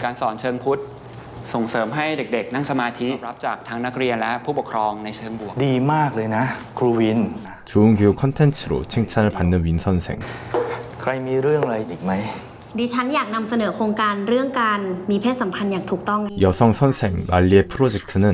การสอนเชิงพุทธส่งเสริมให้เด็กๆนั่งสมาธิรับจากทั้งนักเรียนและผู้ปกครองในเชิงบวกดีมากเลยนะครูวิน 좋은 교육 컨텐츠로 칭찬을 받는 윈 선생. ใครมีเรื่องอะไรอีกไหม ดิฉันอยากนำเสนอโครงการเรื่องการมีเพศสัมพันธ์อย่างถูกต้อง 여성 선생 말리의 프로젝트는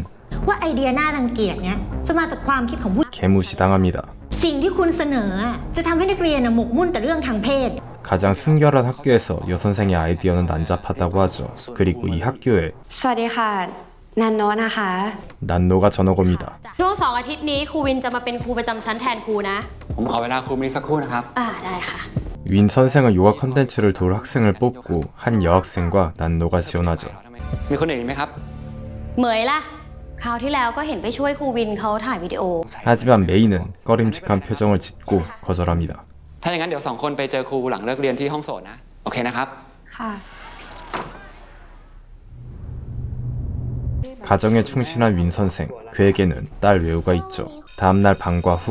ว่าไอเดียน่ารังเกียจเนี้ยจะมาจากความคิดของผู้ 개무시당합니다. สิ่งที่คุณเสนอจะทำให้นักเรียนหมกมุ่นแต่เรื่องทางเพศ 가장 순결한 학교에서 여선생의 아이디어는 난잡하다고 하죠. 그리고 이 학교에 สวัสดีค่ะนันโนนะคะ 난노가 전어겁니다. ช่วง2 อาทิตย์นี้ครูวินจะมาเป็นครูประจำชั้นแทนครูนะ ผมขอเวลาครูมินิสักครู่นะครับ ได้ค่ะ 윈 선생은 요가 컨텐츠를 도울 학생을 뽑고 한 여학생과 난노가 지원하죠. มีคนอื่นอีกไหมครับ เหมยล่ะคราวที่แล้วก็เห็นไปช่วยครูวินเขาถ่ายวิดีโอ 하지만 메이는 꺼림칙한 표정을 짓고 거절합니다. ถ้าอย่างนั้นเดี๋ยว2 คนไปเจอครูหลังเลิกเรียนที่ห้องโสดนะโอเคนะครับ ค่ะ 가정에 충실한 윈 선생, 그에게는 딸 외우가 있죠. 다음날 방과 후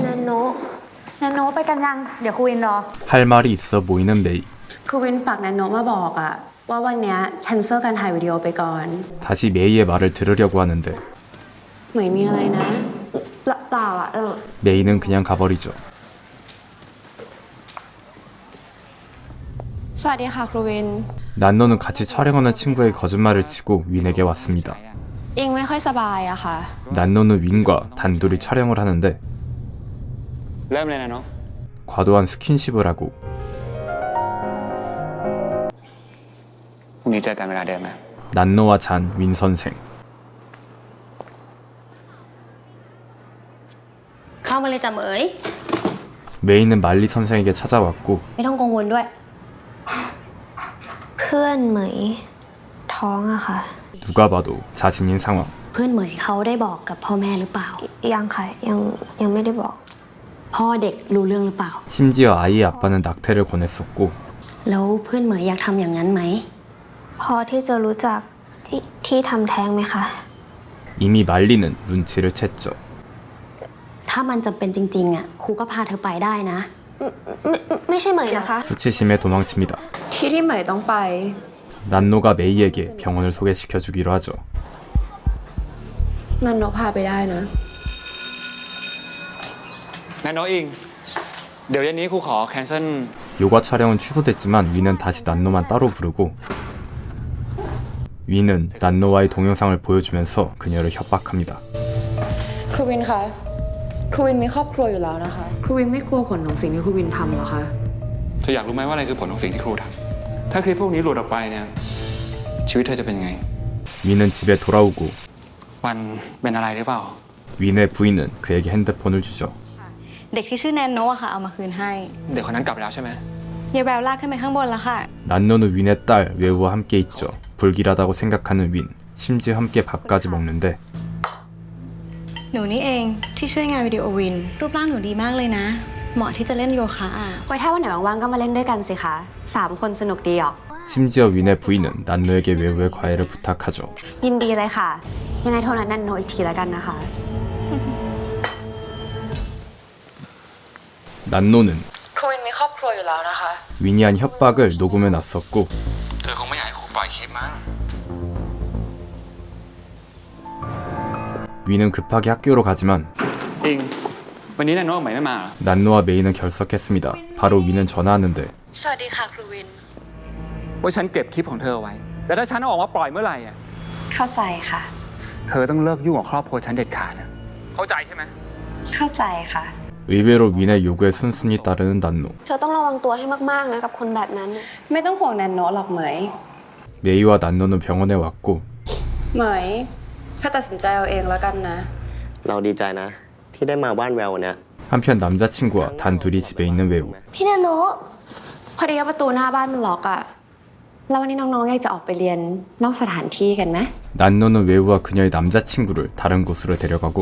นันโนไปกันยังเดี๋ยวครูวินรอ 할 말이 있어 보이는 메이. ครูวินฝากนันโนมาบอกอะว่าวันเนี้ยแคนเซิลการถ่ายวิดีโอไปก่อน 다시 메이의 말을 들으려고 하는데 เหมยมีอะไรนะเปล่าอะเรา 메이는 그냥 가버리죠. สวัสดีค่ะครูวิน 난노는 같이 촬영하는 친구의 거짓말을 치고 윈에게 왔습니다. อิงไม่ค่อยสบายอะค่ะ 난노는 윈과 단둘이 촬영을 하는데 เริ่มเลยนะเนาะ 과도한 스킨십을 하고 พรุ่งนี้เจอกันเวลาเดิมนะ 난노와 잔 윈 선생. เข้ามาเลยจ้ะเหมย 메이는 말리 선생에게 찾아왔고 ไม่ต้องกังวลด้วย เพื่อนเหมยท้องอะค่ะ 누가 봐도 자신인 상황. เพื่อนเหมยเขาได้บอกกับพ่อแม่หรือเปล่า ยังค่ะยังไม่ได้บอก พ่อเด็กรู้เรื่องหรือเปล่า 심지어 아이의 아빠는 낙태를 권했었고 แล้วเพื่อนเหมยอยากทำอย่างนั้นไหม พอที่จะรู้จักที่ทำแท้งไหมคะ 이미 말리는 눈치를 챘죠. ถ้ามันจำเป็นจริงๆครูก็พาเธอไปได้นะ ไม่ใช่เหมยนะคะ 수치심에 도망칩니다. ที่เหมยต้องไป 난노가 메이에게 병원을 소개시켜주기로 하죠. นันโนพาไปได้นะ งั้นน้องอิงเดี๋ยวเย็นนี้ครูขอแคนเซิล 요가 촬영은 취소됐지만 윈은 다시 난노만 따로 부르고 윈은 난노와의 동영상을 보여주면서 그녀를 협박합니다. ครูวินคะครูวินมีครอบครัวอยู่แล้วนะคะครูวินไม่กลัวผลของสิ่งที่ครูวินทำหรอคะ เธออยากรู้ไหมว่าอะไรคือผลของสิ่งที่ครูทำถ้าคลิปพวกนี้หลุดออกไปเนี่ยชีวิตเธอจะเป็นยังไง 윈은 집에 돌아오고 วันเป็นอะไรหรือเปล่า 윈의 부인은 그에게 핸드폰을 주죠. เด็กที่ชื่อแนนโนอะค่ะเอามาคืนให้ เด็กคนนั้นกลับไปแล้วใช่ไหม ยายแววลากขึ้นไปข้างบนแล้วค่ะ 난노는 윈의 딸 외우와 함께 있죠. 불길하다고 생각하는 윈, 심지어 함께 밥까지 먹는데 หนูนี่เองที่ช่วยงานวิดีโอวิน รูปร่างหนูดีมากเลยนะ เหมาะที่จะเล่นโยคะอะ ไว้ถ้าวันไหนว่างๆก็มาเล่นด้วยกันสิคะ3 คนสนุกดีอ่ะ 심지어 윈의 부인은 난노에게 외우의 과외를 부탁하죠. ยินดีเลยค่ะ ยังไงโทรนัดนันโนอีกทีแล้วกันนะคะ 난노는 ครูวินมีครอบครัวอยู่แล้วนะคะ 윈이 한 협박을 녹음해 놨었고 เธอคงไม่อยากให้ครูปล่อยคลิปมั้ง 윈은 급하게 학교로 가지만 อิงวันนี้นันโน้ตใหม่ไม่มาเหรอ 난노와 메이는 결석했습니다. 바로 윈은 전화하는데 สวัสดีค่ะครูวิน ว่าฉันเก็บคลิปของเธอไว้แล้วถ้าฉันเอาออกมาปล่อยเมื่อไหร่อ่ะ เข้าใจค่ะ เธอต้องเลิกยุ่งกับครอบครัวฉันเด็ดขาดนะเข้าใจใช่ไหม เข้าใจค่ะ 의외로 윈의 요구에 순순히 따르는 난노. เธอต้องระวังตัวให้มากๆนะกับคนแบบนั้นน่ะ ไม่ต้องห่วงนันโนหรอกเหมย 메이와 난노는 병원에 왔고 เหมยถ้าตัดสินใจเอาเองแล้วกันนะ เราดีใจนะ ที่ได้มาบ้านแววเนี่ย 한편 남자친구와 단둘이 집에 있는 외우. พี่นันโนพอดีว่าประตูหน้าบ้านมันล็อกอะแล้ววันนี้น้องๆอยากจะออกไปเรียนนอกสถานที่กันไหม 난노는 외우와 그녀의 남자친구를 다른 곳으로 데려가고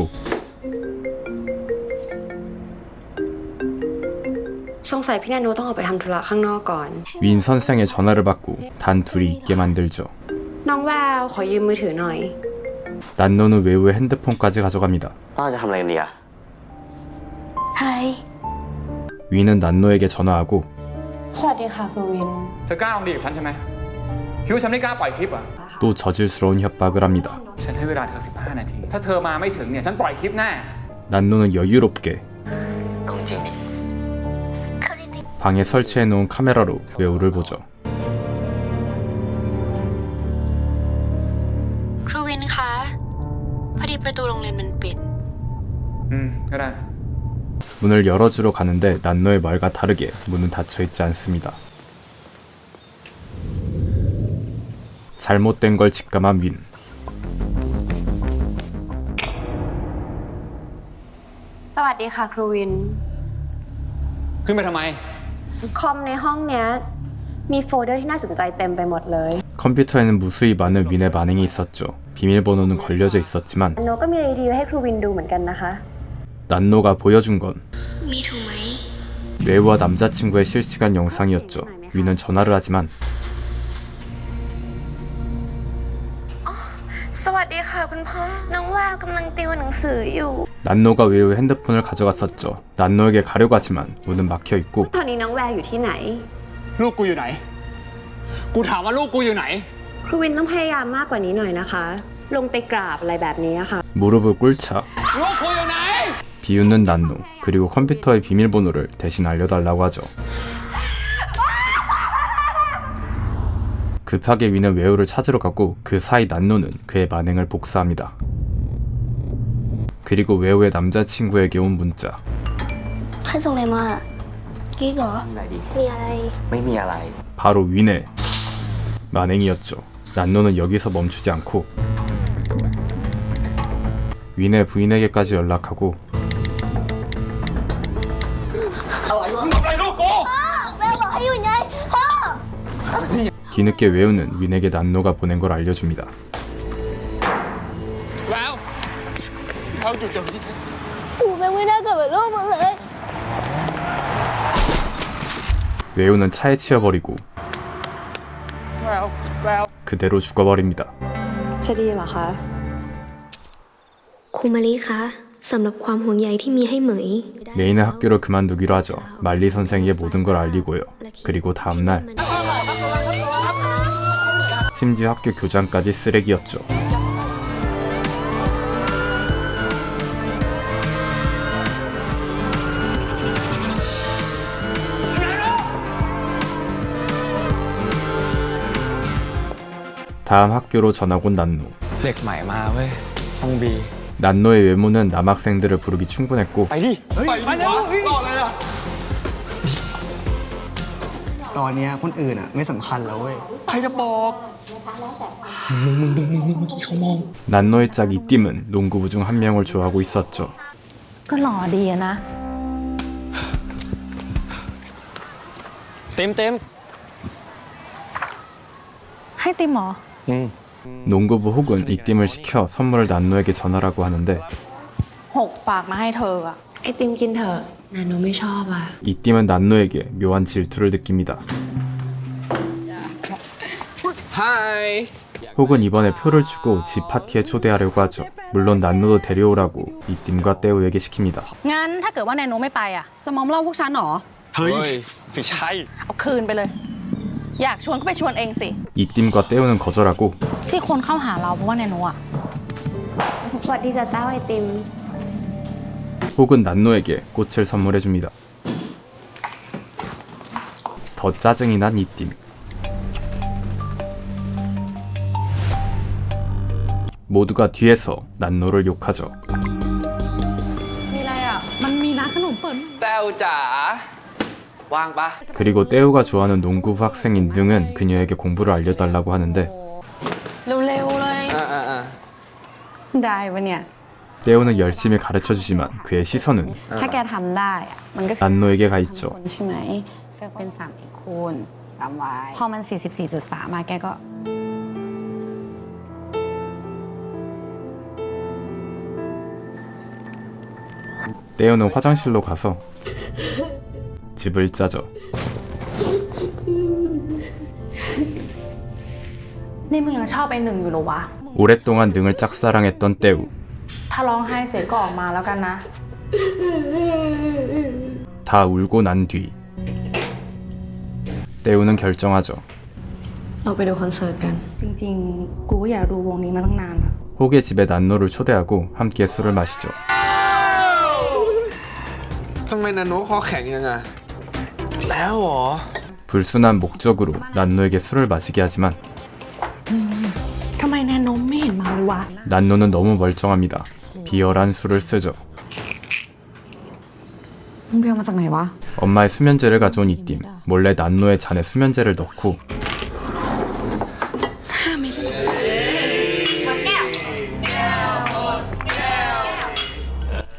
สงสัยพี่นันโนต้องออกไปทำธุระข้างนอกก่อน 윈 선생의 전화를 받고 단둘이 있게 만들죠. น้องแววขอยืมมือถือหน่อย 난노는 외우의 핸드폰까지 가져갑니다. พ่อจะทำอะไรกันดีอะ ใช่ 윈은 난노에게 전화하고 สวัสดีค่ะครูวิน เธอกล้าลองดีกับฉันใช่ไหม คิดว่าฉันไม่กล้าปล่อยคลิปอ่ะ 또 저질스러운 협박을 합니다. ฉันให้เวลาเธอ15 นาที ถ้าเธอมาไม่ถึงเนี่ยฉันปล่อยคลิปแน่ 난노는 여유롭게 เอาจริงดิ 방에 설치해 놓은 카메라로 외우를 보죠. ครูวินคะ พอดีประตูโรงเรียนมันปิด ก็ได้ 문을 열어주러 가는데 난노의 말과 다르게 문은 닫혀 있지 않습니다. 잘못된 걸 직감한 윈. สวัสดีค่ะครูวิน ขึ้นไปทำไม คอมในห้องเนี้ยมีโฟลเดอร์ที่น่าสนใจเต็มไปหมดเลย 컴퓨터에는 무수히 많은 윈의 반응이 있었죠. 비밀번호는 걸려져 있었지만 โนก็มีอะไรดีๆให้ครูวินดูเหมือนกันนะคะ 난노가 보여준 건 มีถูกไหม 외우와 남자친구의 실시간 영상이었죠. 윈은 전화를 하지만 สวัสดีค่ะคุณพ่อ น้องว่ากำลังติวหนังสืออยู่ 난노가 외우의 핸드폰을 가져갔었죠. 난노에게 가려고 하지만 문은 막혀 있고 ตอนนี้น้องแวร์อยู่ที่ไหน ลูกกูอยู่ไหน กูถามว่าลูกกูอยู่ไหน ครูวินต้องพยายามมากกว่านี้หน่อยนะคะ ลงไปกราบอะไรแบบนี้ค่ะ 무릎을 꿇자 ลูกกูอยู่ไหน 비웃는 난노. 그리고 컴퓨터의 비밀번호를 대신 알려달라고 하죠. 급하게 윈은 외우를 찾으러 가고 그 사이 난노는 그의 만행을 복수합니다. 그리고 외우의 남자친구에게 온 문자. ใครส่งอะไรมากิ๊กเหรอ อะไรดี มีอะไร ไม่มีอะไร 바로 윈의 만행이었죠. 난노는 여기서 멈추지 않고 윈의 부인에게까지 연락하고 뒤늦게 외우는 윈에게 난노가 보낸 걸 알려줍니다. แล้วเขาหยุดเดี๋ยวนี้ กูแม่งไม่น่าเกิดแบบลูกมึงเลย 외우는 차에 치여버리고 แล้ว 그대로 죽어버립니다. จะดีเหรอคะ ครูมาลีคะสำหรับความห่วงใยที่มีให้เหมย 메인은 학교를 그만두기로 하죠. 말리 선생에게 모든 걸 알리고요. 그리고 다음날 심지어 학교 교장까지 쓰레기였죠. 다음 학교로 전학 온 난노. เด็กใหม่มาเว้ยห้องบี 난노의 외모는 남학생들을 부르기 충분했고 ไปดิ ไปเร็วต่อเลยล่ะ ตอนเนี้ยคนอื่นอ่ะไม่สำคัญแล้วเว้ย ใครจะบอก 난노의 짝 이띠은 농구부 중 한 명을 좋아하고 있었죠. ก็หล่อดีอะนะ เต็มเต็ม ให้ติมเหรอ 농구부 혹은 이띠을 시켜 선물을 난노에게 전하라고 하는데 หกปากมาให้เธออะ ไอติมกินเถอะนาโนไม่ชอบอ่ะ 이띠은 난노에게 묘한 질투를 느낍니다. ไฮ 혹은 이번에 표를 주고 집 파티에 초대하려고 하죠. 물론 난노도 데려오라고 이띠과 떼오에게 시킵니다. งั้นถ้าเกิดว่าแนนโนไม่ไปอะจะมอมเล่าพวกฉันเหรอ เฮ้ยไม่ใช่ เอาคืนไปเลย อยากชวนก็ไปชวนเองสิ 이띠과 떼오는 거절하고 ที่คนเข้าหาเราเพราะว่าแนนโนอะ สวัสดีจ้ะเต้าไอติม 혹은 난노에게 꽃을 선물해줍니다. 더 짜증이 난 이띠. 모두가 뒤에서 난노를 욕하죠. มีอะไรอ่ะ มันมีร้านขนมเปิด แต้วจ๋า ว่างปะ 그리고 떼오가 좋아하는 농구부 학생인 능은 그녀에게 공부를 알려달라고 하는데 เร็วๆเลย ได้ปะเนี่ย 떼오는 열심히 가르쳐주지만 그의 시선은 ถ้าแกทำได้อะมันก็ 난노에게 가 있죠. คนใช่ไหมก็เป็น3อีกคูณ3y พอมัน 44.3 มาแกก็ 떼오는 화장실로 가서 집을 짜죠. นี่มึงยังชอบไอ้หนึ่งอยู่เหรอวะ 오랫동안 능을 짝사랑했던 떼우. ถ้าร้องไห้เสร็จก็ออกมาแล้วกันนะ 다 울고 난 뒤 떼우는 결정하죠. เราไปดูคอนเสิร์ตกัน จริงๆ กูก็อยากดูวงนี้มาตั้งนานละ 혹의 집에 난노를 초대하고 함께 술을 마시죠. ทำไมนาโนคอแข็งยังอะแล้วเหรอ 불순한 목적으로 난노에게 술을 마시게 하지만 ทำไมแนนมไม่เห็นเมาเลยวะ 난노는 너무 멀쩡합니다. 비열한 술을 쓰죠. มึงไปเอามาจากไหนวะ 엄마의 수면제를 가져온 이띵 몰래 난노의 잔에 수면제를 넣고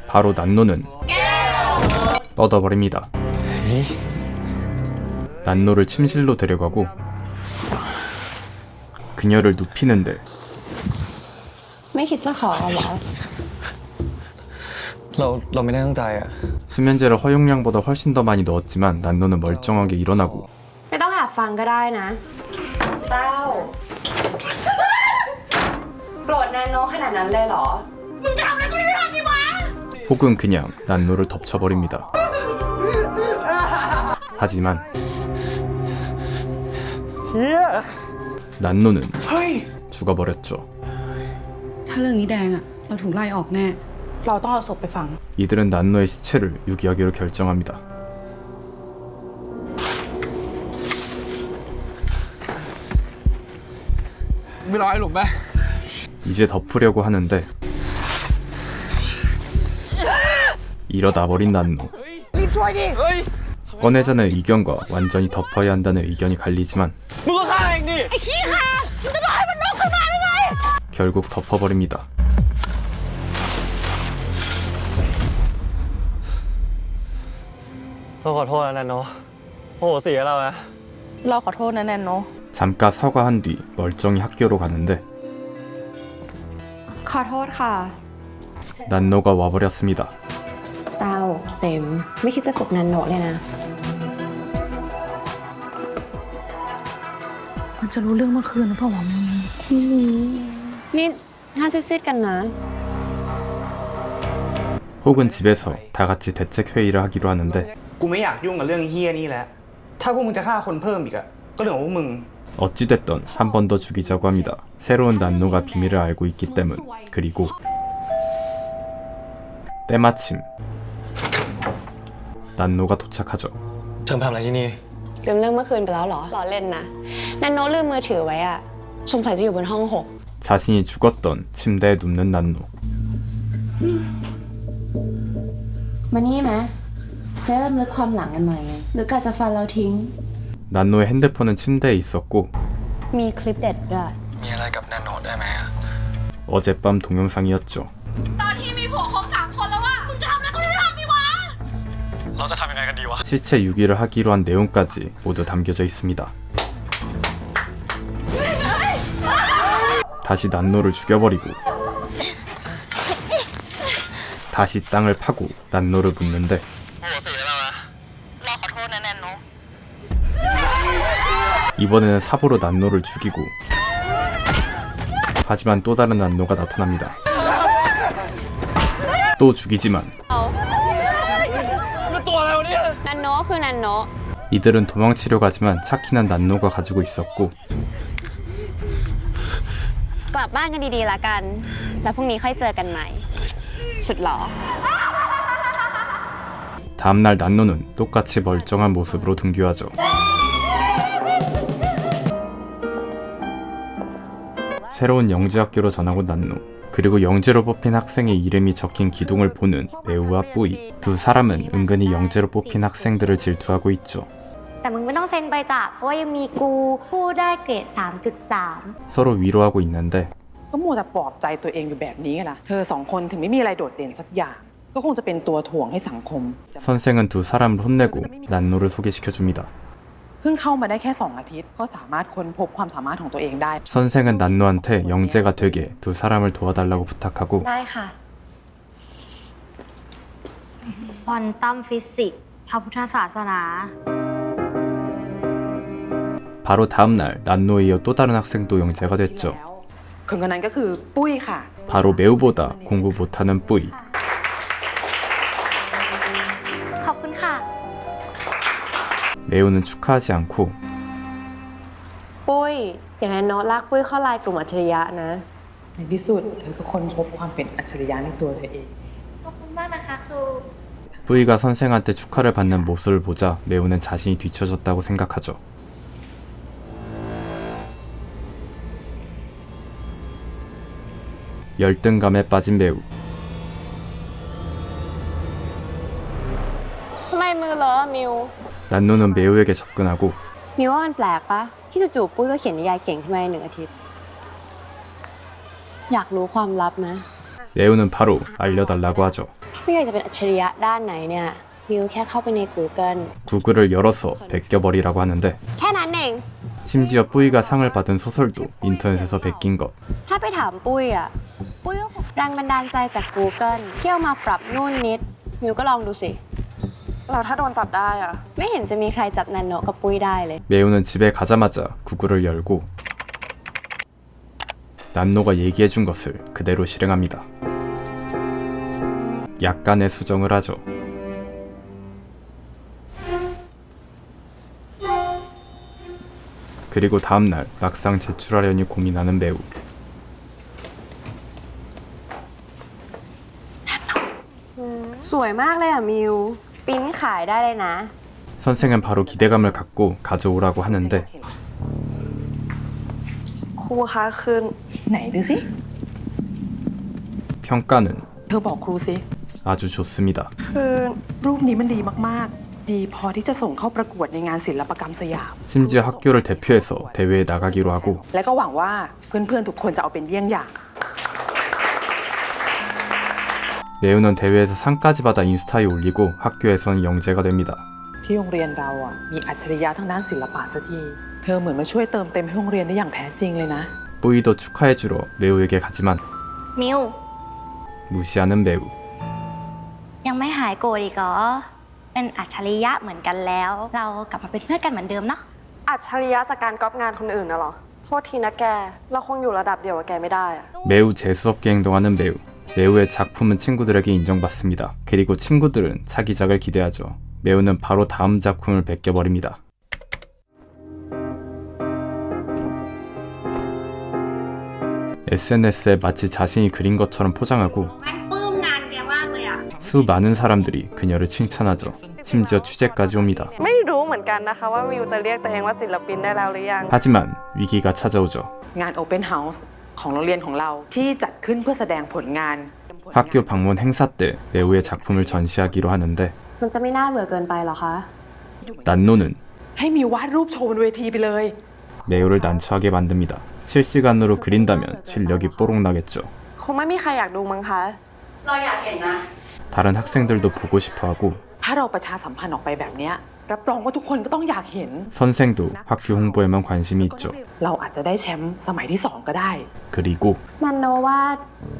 바로 난노는 뻗어버립니다. 난노를 침실로 데려가고 그녀를 눕히는데 ไม่คิดจะขอเหรอ เราไม่ได้ตั้งใจอะ 수면제를 허용량보다 훨씬 더 많이 넣었지만 난노는 멀쩡하게 일어나고 ไม่ต้องแอบฟังก็ได้นะเต้าโกรธแนนโนขนาดนั้นเลยเหรอ 혹은 그냥 난노를 덮쳐버립니다. 하지만 난노는 죽어버렸죠. ถ้าเรื่องนี้แดงอะเราถูกไล่ออกแน่ เราต้องเอาศพไปฝัง 이들은 난노의 시체를 유기하기로 결정합니다. ไม่ร้อยหลุมไหม 이제 덮으려고 하는데 이러다 버린 난노. 꺼내자는 의견과 완전히 덮어야 한다는 의견이 갈리지만 결국 덮어버립니다. เราขอโทษนะนาโนโอ้โหเสียเราอะ เราขอโทษนะแนนโน 잠깐 사과한 뒤 멀쩡히 학교로 가는데 ขอโทษค่ะ 난노가 와버렸습니다. เต้าเต็ม ไม่คิดจะปลุกแนนโนเลยนะ มันจะรู้เรื่องเมื่อคืนหรือเปล่าวะมึง นี่น่าซีดๆกันนะ 혹은 집에서 다 같이 대책 회의를 하기로 하는데 กูไม่อยากยุ่งกับเรื่องเฮี้ยนี่แล้ว ถ้าพวกมึงจะฆ่าคนเพิ่มอีกอะก็เรื่องของพวกมึง 어찌됐던 한 번 더 죽이자고 합니다. 새로운 난노가 비밀을 알고 있기 때문. 그리고 때마침 난노가 도착하죠. เธอทำอะไรที่นี่ ลืมเรื่องเมื่อคืนไปแล้วเหรอล้อเล่นนะแนนโนลืมมือถือไว้อะสงสัยจะอยู่บนห้อง 6 자신이 죽었던 침대에 눕는 난노. มานี่ไหมจะเริ่มลึกความหลังกันใหม่ไงหรือกะจะฟันเราทิ้ง 난노의 핸드폰은 침대에 있었고 มีคลิปเด็ดด้วย มีอะไรกับนาโนได้ไหมอะ 어젯밤 동영상이었죠. เราจะทำยังไงกันดีวะ 시체 유기를 하기로 한 내용까지 모두 담겨져 있습니다. 다시 난노를 죽여버리고 다시 땅을 파고 난노를 묻는데 โอ้โหเสียเราอะ เราขอโทษนะแนนโน 이번에는 삽으로 난노를 죽이고 하지만 또 다른 난노가 나타납니다. 또 죽이지만 นันโนคือนันโน 이들은 도망치려 가지만 차키는 난노가 가지고 있었고 กลับบ้านกันดีๆละกัน แล้วพรุ่งนี้ค่อยเจอกันใหม่ สุดหล่อ 다음날 난노는 똑같이 멀쩡한 모습으로 등교하죠. 새로운 영재학교로 전학 온 난노. 그리고 영재로 뽑힌 학생의 이름이 적힌 기둥을 보는 매우와 뿌이. 두 사람은 은근히 영재로 뽑힌 학생들을 질투하고 있죠. แต่มึงไม่ต้องเซ็นไปจ้ะเพราะว่ายังมีกูผู้ได้เกรด 3.3 서로 위로하고 있는데 ก็มัวแต่ปลอบใจตัวเองอยู่แบบนี้ไงล่ะ เธอสองคนถึงไม่มีอะไรโดดเด่นสักอย่าง ก็คงจะเป็นตัวถ่วงให้สังคม 선생은 두 사람을 혼내고 난노를 소개시켜줍니다. เพิ่งเข้ามาได้แค่ 2 อาทิตย์ ก็สามารถค้นพบความสามารถของตัวเองได้ 선생은 난노한테 영재가 되게 두 사람을 도와달라고 부탁하고 ได้ค่ะ ควอนตัมฟิสิกส์พระพุทธศาสนา 바로 다음날 난노에 이어 또 다른 학생도 영재가 됐죠. คนคนนั้นก็คือปุ้ยค่ะ 바로 매우보다 공부 못하는 뿌이. ขอบคุณค่ะ 매우는 축하하지 않고 ปุ้ยอย่างนั้นโน้ตลากปุ้ยเข้าไลน์กลุ่มอัจฉริยะนะ ในที่สุดเธอก็ค้นพบความเป็นอัจฉริยะในตัวเธอเอง ขอบคุณมากนะคะครู 뿌이가 선생한테 축하를 받는 모습을 보자 매우는 자신이 뒤처졌다고 생각하죠. 열등감에 빠진 매우. ทำไมมือเลอะมิว 난노는 매우에게 접근하고 มิวว่ามันแปลกปะที่จู่ๆปุ้ยก็เขียนนิยายเก่งขึ้นมาใน1 อาทิตย์ อยากรู้ความลับนะ 매우는 바로 알려달라고 하죠. ถ้าอยากจะเป็นอัจฉริยะด้านไหนเนี่ยมิวแค่เข้าไปใน Google 구글을 열어서 베껴버리라고 하는데 แค่นั้นเอง 심지어 뿌이가 상을 받은 소설도 인터넷에서 베낀 것. ถ้าไปถามปุ้ยอ่ะ ปุ้ยก็คงแรงบันดาลใจจาก Google ที่เอามาปรับนู่นนิด มิวก็ลองดูสิ เราถ้าโดนจับได้อะ ไม่เห็นจะมีใครจับนันโนะกับปุ้ยได้เลย 매우는 집에 가자마자 구글을 열고 난노가 얘기해준 것을 그대로 실행합니다. 약간의 수정을 하죠. 그리고 다음날 막상 제출하려니 고민하는 매우. สวยมากเลยอ่ะมิวปริ้นขายได้เลยนะ 선생은 바로 기대감을 갖고 가져오라고 하는데 ครูคะคือไหนดูสิ 평가는 เธอบอกครูสิ 아주 좋습니다. คือรูปนี้มันดีมากๆ ดีพอที่จะส่งเข้าประกวดในงานศิลปกรรมสยาม 심지어 학교를 대표해서 대회에 나가기로 하고 และก็หวังว่าเพื่อนๆทุกคนจะเอาเป็นเยี่ยงอย่าง 매우는 대회에서 상까지 받아 인스타에 올리고 학교에선 영재가 됩니다. ที่โรงเรียนเราอ่ะมีอัจฉริยะทางด้านศิลปะสักทีเธอเหมือนมาช่วยเติมเต็มให้โรงเรียนได้อย่างแท้จริงเลยนะ 뿌이도 축하해주러 매우에게 가지만 มิว 무시하는 매우. ยังไม่หายโกรธอีกเหรอ เป็นอัจฉริยะเหมือนกันแล้ว เรากลับมาเป็นเพื่อนกันเหมือนเดิมเนาะ อัจฉริยะจากการก๊อปงานคนอื่นนะเหรอ โทษทีนะแก เราคงอยู่ระดับเดียวกับแกไม่ได้อะ 매우 재수없게 행동하는 매우. 매우의 작품은 친구들에게 인정받습니다. 그리고 친구들은 차기작을 기대하죠. 매우는 바로 다음 작품을 베껴버립니다. SNS에 마치 자신이 그린 것처럼 포장하고 수많은 사람들이 그녀를 칭찬하죠. 심지어 취재까지 옵니다. ไม่รู้เหมือนกันนะคะว่ามิวจะเรียกตัวเองว่าศิลปินได้แล้วหรือยัง 하지만 위기가 찾아오죠. งาน Open House ของโรงเรียนของเราที่จัดขึ้นเพื่อแสดงผลงาน 학교 방문 행사 때 매우의 작품을 전시하기로 하는데 มันจะไม่น่าเบื่อเกินไปหรอคะ 난노는 ให้มีวาดรูปโชว์บนเวทีไปเลย 매우를 난처하게 만듭니다. 실시간으로 그린다면 실력이 뽀록나겠죠. คงไม่มีใครอยากดูมั้งคะ เราอยากเห็นนะ 다른 학생들도 보고 싶어하고 ถ้าเราประชาสัมพันธ์ออกไปแบบเนี้ยรับรองว่าทุกคนก็ต้องอยากเห็น 선생도 학교 홍보에만 관심이 있죠. เราอาจจะได้แชมป์สมัยที่ 2 ก็ได้ 그리고 นันโนว่า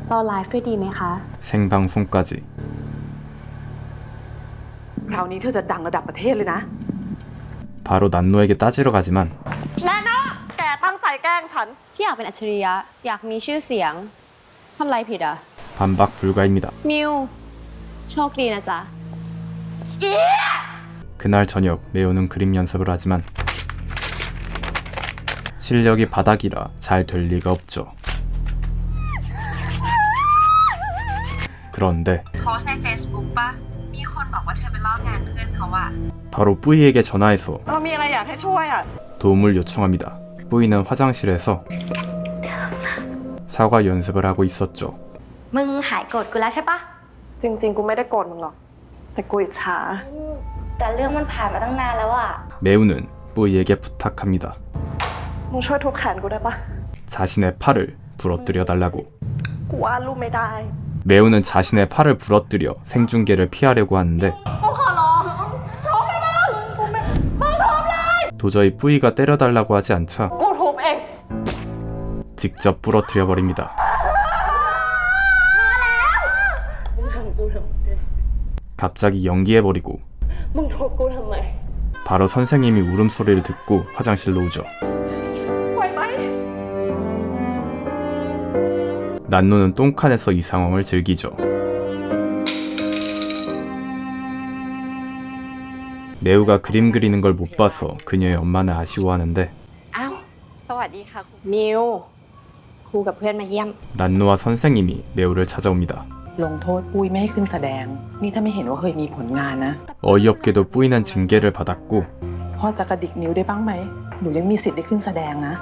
เราไลฟ์ด้วยดีไหมคะ 생방송까지. คราวนี้เธอจะดังระดับประเทศเลยนะ 바로 난노에게 따지러 가지만 นันโนแกตั้งใจแกล้งฉันที่อยากเป็นอัจฉริยะ อยากมีชื่อเสียงทำอะไรผิดอ่ะ 반박 불가입니다. มิว โชคดีนะจ๊ะ 그날 저녁 매우는 그림 연습을 하지만 실력이 바닥이라 잘 될 리가 없죠. 그런데 โพสใน Facebook ป่ะ มีคนบอกว่าเธอไปลอกงานเพื่อนเขาอะ 바로 뿌이에게 전화해서 เรามีอะไรอยากให้ช่วยอ่ะ 도움을 요청합니다. 뿌이는 화장실에서 사과 연습을 하고 있었죠. มึงหายโกรธกูแล้วใช่ปะ จริงๆ กูไม่ได้โกรธมึงหรอก แต่กูอิจฉา แต่เรื่องมันผ่านมาตั้งนานแล้วอะ 매우는 뿌이에게 부탁합니다. มึงช่วยทุบแขนกูได้ปะ 자신의 팔을 부러뜨려 달라고. กูวาดรูปไม่ได้ 매우는 자신의 팔을 부러뜨려 생중계를 피하려고 하는데 도저히 뿌이가 때려달라고 하지 않자 กูทุบเอง 직접 부러뜨려 버립니다. 갑자기 연기해버리고 มึงทุบกูทำไม 바로 선생님이 울음소리를 듣고 화장실로 오죠. ไหวไหม 난노는 똥칸에서 이 상황을 즐기죠. 매우가 그림 그리는 걸 못 봐서 그녀의 엄마는 아쉬워하는데 อ้าว วัสดีค่ะ มิว ครูกับเพื่อนมาเยี่ยม 난노와 선생님이 매우를 찾아옵니다. ลงโทษปุ้ยไม่ให้ขึ้นแสดง นี่ถ้าไม่เห็นว่าเคยมีผลงานนะ 어이없게도 뿌이는 징계를 받았고 พ่อจะกระดิกนิ้วได้บ้างไหม หนูยังมีสิทธิ์ได้ขึ้นแสดงนะ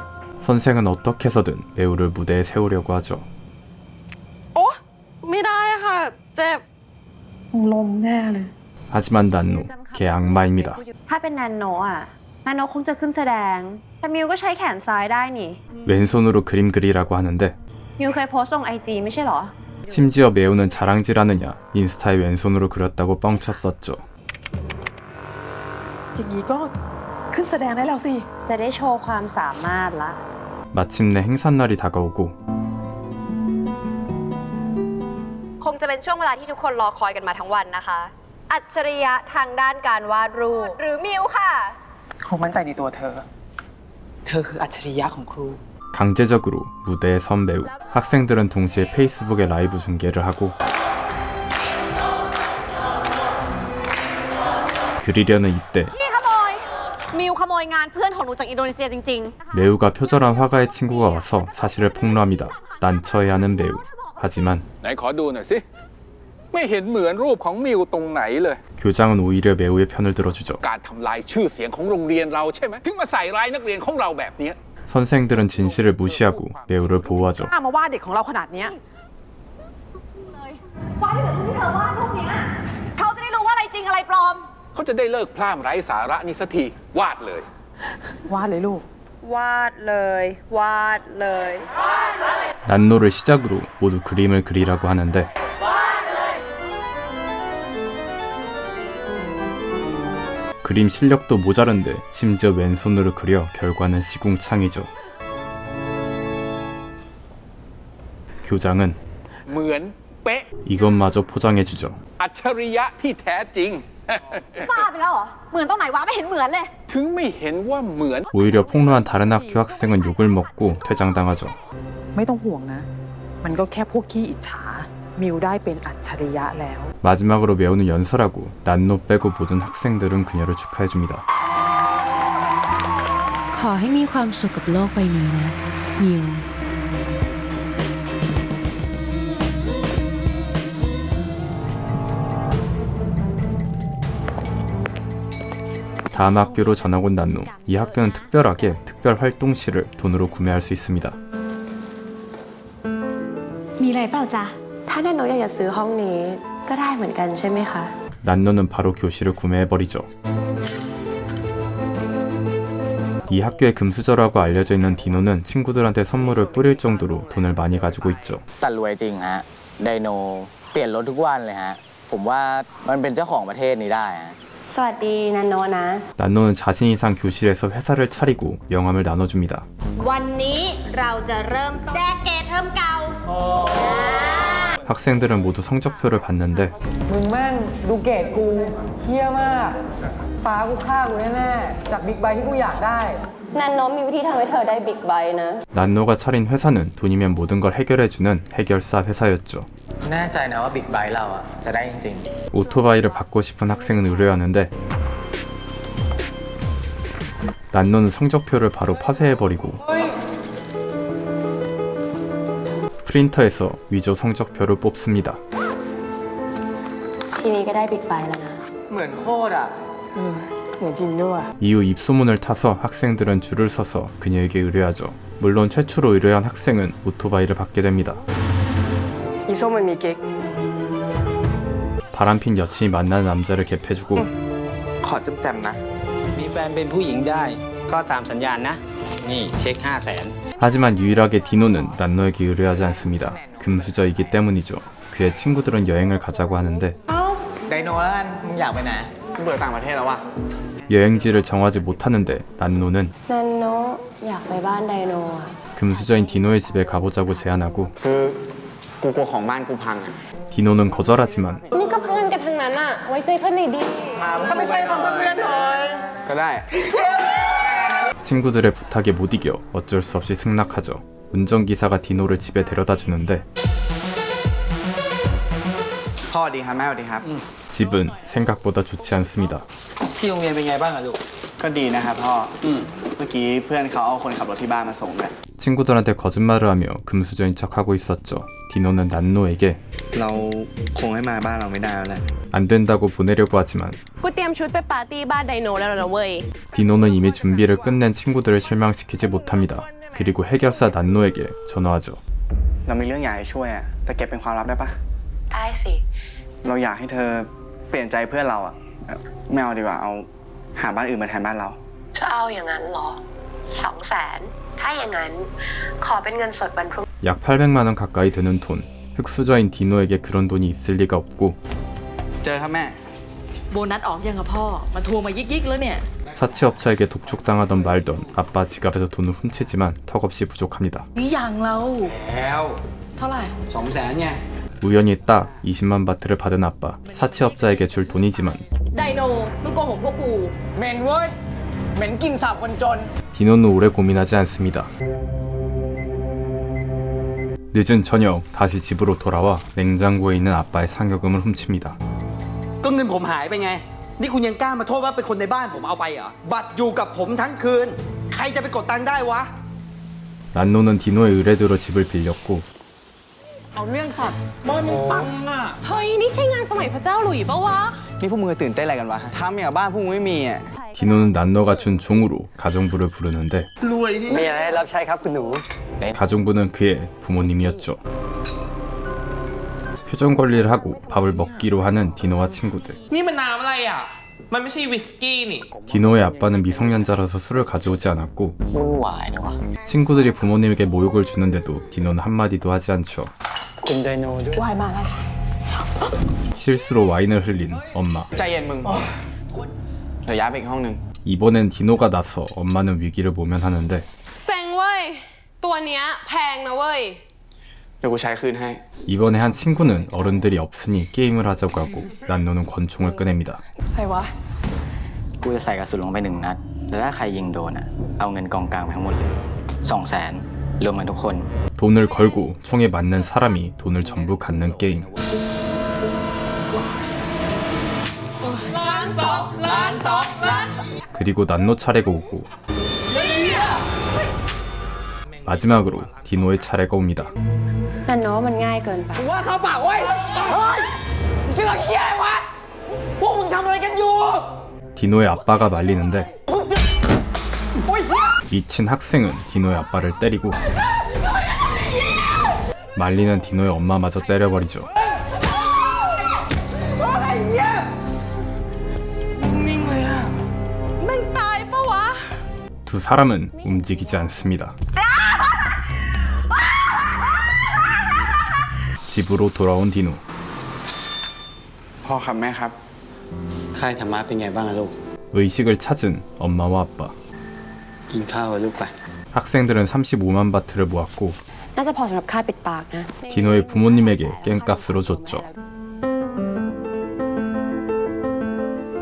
선생은 어떻게 해서든 매우를 무대에 세우려고 하죠. ไม่ได้ค่ะ เจ็บ ลมแน่เลย 하지만 난노, 걔 악마입니다. ถ้าเป็นนันโนะอ่ะนันโนะคงจะขึ้นแสดง แต่มิวก็ใช้แขนซ้ายได้นี่ 왼손으로 그림 그리라고 하는데 มิวเคยโพสต์ลง IG ไม่ใช่เหรอ 심지어 매우는 자랑질하느냐 인스타에 왼손으로 그렸다고 뻥쳤었죠. อย่างนี้ก็ขึ้นแสดงได้แล้วสิ จะได้โชว์ความสามารถละ 마침내 행사날이 다가오고 คงจะเป็นช่วงเวลาที่ทุกคนรอคอยกันมาทั้งวันนะคะ อัจฉริยะทางด้านการวาดรูป หรือมิวค่ะ ครูมั่นใจในตัวเธอ เธอคืออัจฉริยะของครู 강제적으로 무대에 선 매우. 학생들은 동시에 페이스북에 라이브 중계를 하고 그리려는 이때 พี่ขโมย มิวขโมยงานเพื่อนของหนูจากอินโดนีเซียจริง 매우가 표절한 화가의 친구가 와서 사실을 폭로합니다. 난처해하는 매우. 하지만 ไหนขอดูหน่อยสิ ไม่เห็นเหมือนรูปของมิวตรงไหนเลย 교장은 오히려 매우의 편을 들어주죠. การทำลายชื่อเสียงของโรงเรียนเราใช่ไหมถึงมาใส่ร้ายนักเรียนของเราแบบนี้ 선생들은 진실을 무시하고 매우를 보호하죠. ถ้ามาวาดเด็กของเราขนาดเนี้ย ๆ เขาจะได้รู้ว่าอะไรจริงอะไรปลอม เขาจะได้เลิกพร่ำไร้สาระนี่สักทีวาดเลย วาดเลยลูก วาดเลย วาดเลย 난노를 시작으로 모두 그림을 그리라고 하는데 그림 실력도 모자른데 심지어 왼손으로 그려 결과는 시궁창이죠. 교장은 เหมือนเป๊ะ 이것마저 포장해주죠. อัจฉริยะที่แท้จริง บ้าไปแล้วเหรอ เหมือนตรงไหนวะ ไม่เห็นเหมือนเลย ถึงไม่เห็นว่าเหมือน 오히려 폭로한 다른 학교 학생은 욕을 먹고 퇴장당하죠. ไม่ต้องห่วงนะ มันก็แค่พวกขี้อิจฉา มิวได้เป็นอัจฉริยะแล้ว 마지막으로 매우는 연설하고 난노 빼고 모든 학생들은 그녀를 축하해줍니다. ขอให้มีความสุขกับโลกใบนี้นะ มิว 다음 학교로 전학 온 난노. 이 학교는 특별하게 특별 활동실을 돈으로 구매할 수 있습니다. มีอะไรเปล่าจ๊ะ ถ้านันโนะอยากจะซื้อห้องนี้ก็ได้เหมือนกันใช่ไหมคะ 난노는 바로 교실을 구매해버리죠. 이 학교의 금수저라고 알려져 있는 디노는 친구들한테 선물을 뿌릴 정도로 돈을 많이 가지고 있죠. แต่รวยจริงฮะ ไดโนเปลี่ยนรถทุกวันเลยฮะ ผมว่ามันเป็นเจ้าของประเทศนี้ได้ฮะ สวัสดีนันโนะนะ 난노는 자신 이상 교실에서 회사를 차리고 명함을 나눠줍니다. วันนี้เราจะเริ่มแจกเกรดเทอมเก่า 학생들은 모두 성적표를 봤는데 มึงแม่งดูเกรดกูเฮี้ยมากป้ากูฆ่ากูแน่ๆจากบิ๊กไบค์ที่กูอยากได้ นันโนะมีวิธีทำให้เธอได้บิ๊กไบค์นะ 난노가 차린 회사는 돈이면 모든 걸 해결해주는 해결사 회사였죠. แน่ใจนะว่าบิ๊กไบค์เราอะจะได้จริง 오토바이를 받고 싶은 학생은 의뢰하는데 난노는 성적표를 바로 파쇄해버리고 프린터에서 위조 성적표를 뽑습니다. ทีนี้ก็ได้บิ๊กไบค์แล้วนะ เหมือนโคตรอะ เหมือนจริงด้วย 이후 입소문을 타서 학생들은 줄을 서서 그녀에게 의뢰하죠. 물론 최초로 의뢰한 학생은 오토바이를 받게 됩니다. อีส้มมันมีกิ๊ก 바람핀 여친이 만나는 남자를 갭해주고 ขอจำๆนะ มีแฟนเป็นผู้หญิงได้ ก็ตามสัญญาณนะ นี่เช็ค 500,000 하지만 유일하게 디노는 난노에게 의뢰하지 않습니다. 금수저이기 때문이죠. 그의 친구들은 여행을 가자고 하는데 ไดโนแล้วกัน มึงอยากไปไหนมึงเบื่อต่างประเทศแล้ววะ 여행지를 정하지 못하는데 난노는 นันโนะอยากไปบ้านไดโนอะ 금수저인 디노의 집에 가보자고 제안하고 คือกูกลัวของบ้านกูพังอะ 디노는 거절하지만 นี่ก็เพื่อนกันทั้งนั้นอะไว้ใจเพื่อนหน่อยดีถ้าไม่ใช่ของเพื่อนหน่อย ก็ได้ 친구들의 부탁에 못 이겨 어쩔 수 없이 승낙하죠. 운전기사가 디노를 집에 데려다 주는데 พ่อดีครับแม่ดีครับ 집은 생각보다 좋지 않습니다. ที่โรงเรียนเป็นไงบ้างอะลูก ก็ ก็ดีนะครับพ่อเมื่อกี้เพื่อนเขาเอาคนขับรถที่บ้านมาส่งด้วย 친구들한테 거짓말을 하며 금수저인 척하고 있었죠. 디노는 난노에게 เราคงให้มาบ้านเราไม่ได้แล้วแหละ 안 된다고 보내려고 하지만 กูเตรียมชุดไปปาร์ตี้บ้านไดโนแล้วนะเว้ย 디노는 이미 준비를 끝낸 친구들을 실망시키지 못합니다. 그리고 해결사 난노에게 전화하죠. เรามีเรื่องอยากให้ช่วยอะแต่เก็บเป็นความลับได้ปะ ได้สิ เราอยากให้เธอเปลี่ยนใจเพื่อนเราอะไม่เอาดีกว่าเอาหาบ้านอื่นมาแทนบ้านเรา จะเอาอย่างนั้นเหรอ 200,000 ถ้าอย่างนั้นขอเป็นเงินสดวันพรุ่ง 약 800만 원 가까이 되는 돈. 흑수저인 디노에게 그런 돈이 있을 리가 없고 เจอครับแม่ โบนัสออกยังอะพ่อ มาโทรมายิกๆแล้วเนี่ย 사치업자에게 독촉당하던 말던 아빠 지갑에서 돈을 훔치지만 턱없이 부족합니다. นี่ยังเรา แล้ว เท่าไหร่ 200,000ไง 우연히 딱 20만 바트를 받은 아빠. 사치업자에게 줄 돈이지만 ไดโนมึงโกหกพวกกู เหม็นเว้ย เหม็นกินสาบคนจน 디노는 오래 고민하지 않습니다. 늦은 저녁 다시 집으로 돌아와 냉장고에 있는 아빠의 상여금을 훔칩니다. ก็เงินผมหายไปไง นี่คุณยังกล้ามาโทษว่าเป็นคนในบ้านผมเอาไปเหรอ บัตรอยู่กับผมทั้งคืน ใครจะไปกดตังค์ได้วะ 난노는 디노의 의뢰대로 집을 빌렸고 เอาเรื่องสัตว์บอยมึงปังอ่ะ เฮ้ย นี่ใช่งานสมัยพระเจ้าหลุยส์ปะวะ นี่พวกมึงตื่นเต้นอะไรกันวะทำอย่างบ้านพวกมึงไม่มีอ่ะ 디노는 난노가 준 종으로 가정부를 부르는데 มีอะไรให้รับใช้ครับคุณหนู 가정부는 그의 부모님이었죠. 표정 관리를 하고 밥을 먹기로 하는 디노와 친구들. นี่มันน้ำอะไรอ่ะ มันไม่ใช่วิสกี้นี่ 디노의 아빠는 미성년자라서 술을 가져오지 않았고 วุ่นวายนะวะ 친구들이 부모님에게 모욕을 주는데도 디노는 한마디도 하지 않죠. คุณไดโนด้วย วายมาแล้ว 실수로 와인을 흘린 엄마. ใจเย็นมึงเดี๋ยวย้ายไปอีกห้องนึง 이번엔 디노가 나서 엄마는 위기를 모면하는데 เซ็งเว้ย ตัวเนี้ยแพงนะเว้ย เดี๋ยวกูใช้คืนให้ 이번에 한 친구는 어른들이 없으니 게임을 하자고 하고 난노는 권총을 꺼냅니다. ใครวะ กูจะใส่กระสุนลงไป1 นัด แล้วถ้าใครยิงโดนอ่ะ เอาเงินกองกลางไปทั้งหมดเลย 200,000 รวมกันทุกคน 돈을 걸고 총에 맞는 사람이 돈을 전부 갖는 게임. 그리고 난노 차례가 오고 마지막으로 디노의 차례가 옵니다. นั่นเนาะมันง่ายเกินไป ว่าเขาเปล่าเว้ย เฮ้ยเชื่อเคี้ยอะไรวะ พวกมึงทำอะไรกันอยู่ 디노의 아빠가 말리는데 미친 학생은 디노의 아빠를 때리고 말리는 디노의 엄마마저 때려버리죠. 두 사람은 움직이지 않습니다. 집으로 돌아온 디노. พ่อครับแม่ครับ ค่ายธรรมะเป็นไงบ้างลูก 의식을 찾은 엄마와 아빠. กินข้าวกับลูกไป 학생들은 35만 바트를 모았고 น่าจะพอสำหรับค่าปิดปากนะ 디노의 부모님에게 깽값으로 줬죠.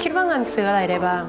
คิดว่าเงินซื้ออะไรได้บ้าง